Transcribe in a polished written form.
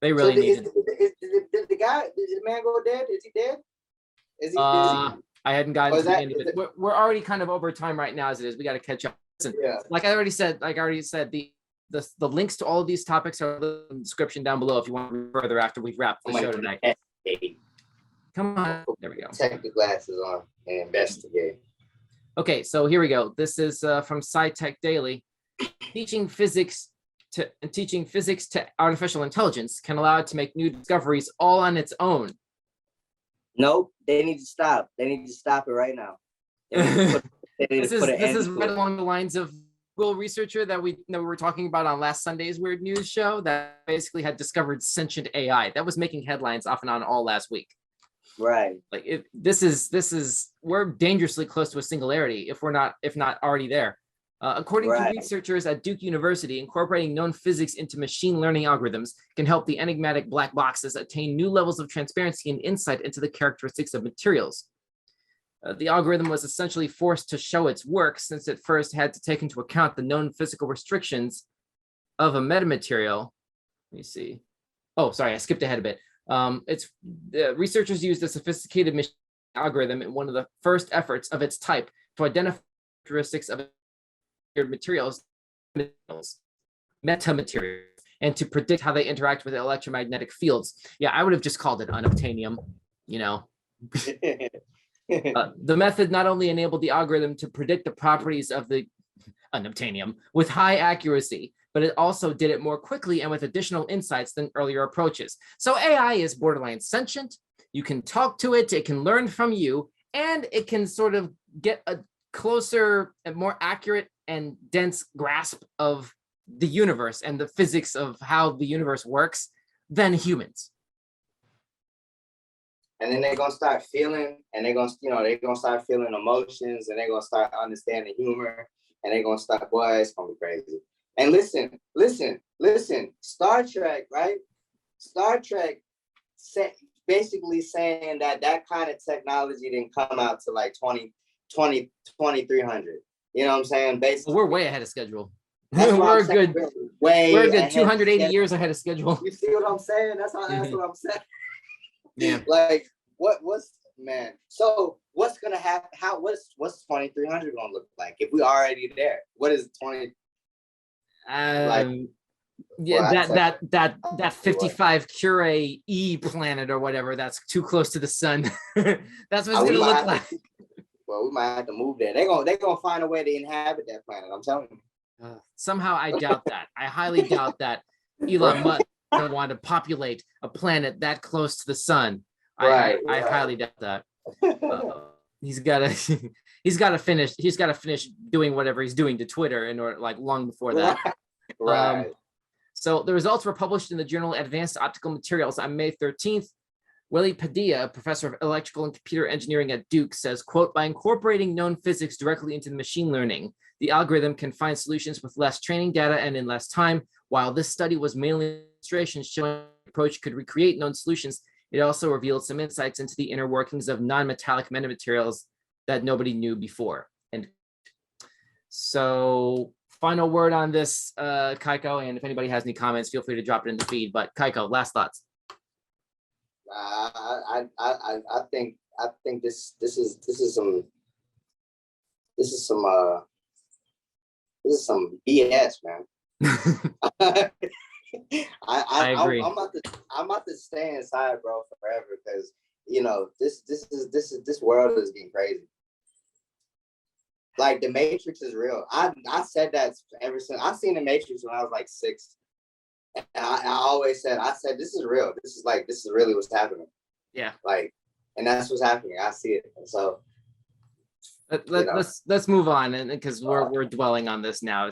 They So really need it. did the man go dead? Is he dead? Is he? I hadn't gotten Or to is the that- end of is it. We're already kind of over time right now as it is. We got to catch up. Listen, Yeah. like I already said, the links to all of these topics are in the description down below if you want to read further after we've wrapped the show tonight. Come on. There we go. Take the glasses on and investigate. Okay, so here we go. This is from SciTech Daily. Teaching physics to artificial intelligence can allow it to make new discoveries all on its own. Nope, they need to stop. They need to stop it right now. This is right along the lines of Google researcher that we were talking about on last Sunday's Weird News show that basically had discovered sentient AI that was making headlines off and on all last week. Right. Like we're dangerously close to a singularity if not already there. According to researchers at Duke University, incorporating known physics into machine learning algorithms can help the enigmatic black boxes attain new levels of transparency and insight into the characteristics of materials. The algorithm was essentially forced to show its work since it first had to take into account the known physical restrictions of a metamaterial. Let me see. Oh, sorry, I skipped ahead a bit. Researchers used a sophisticated machine algorithm in one of the first efforts of its type to identify characteristics of materials, metamaterials, and to predict how they interact with electromagnetic fields. Yeah, I would have just called it unobtainium, you know. The method not only enabled the algorithm to predict the properties of the unobtainium with high accuracy, but it also did it more quickly and with additional insights than earlier approaches. So AI is borderline sentient. You can talk to it, it can learn from you, and it can sort of get a closer and more accurate and dense grasp of the universe and the physics of how the universe works than humans. And then they're gonna start feeling, and they're gonna start feeling emotions, and they're gonna start understanding humor, and they're gonna start, boy, it's gonna be crazy. And listen, Star Trek, right? Star Trek basically saying that kind of technology didn't come out to like 2300. You know what I'm saying? Basically, we're way ahead of schedule. We're good 280 years ahead of schedule. You see what I'm saying? That's what I'm saying. Yeah. Like what's man? So what's gonna happen? What's 2300 gonna look like if we already there? What is 20? That 55 Curie E planet or whatever that's too close to the sun. That's what it's gonna look like. Well, we might have to move there. They're gonna find a way to inhabit that planet. I'm telling you. Somehow I doubt that. I highly doubt that Elon Musk would want to populate a planet that close to the sun. I highly doubt that. He's got to finish doing whatever he's doing to Twitter in order, like, long before that. Right. So the results were published in the journal Advanced Optical Materials on May 13th. Willie Padilla, professor of electrical and computer engineering at Duke, says, quote, by incorporating known physics directly into the machine learning, the algorithm can find solutions with less training data and in less time. While this study was mainly an illustration showing the approach could recreate known solutions, it also revealed some insights into the inner workings of non-metallic metamaterials that nobody knew before. And so, final word on this, Kaiko, and if anybody has any comments, feel free to drop it in the feed. But Kaiko, last thoughts. I think this is some BS, man. I agree. I'm about to stay inside, bro, forever, because this world is getting crazy. Like, the Matrix is real. I said that ever since I've seen the Matrix when I was like 6. And I always said, this is real. This is really what's happening. Yeah. Like, and that's what's happening. I see it. And so let's move on, and because we're dwelling on this now.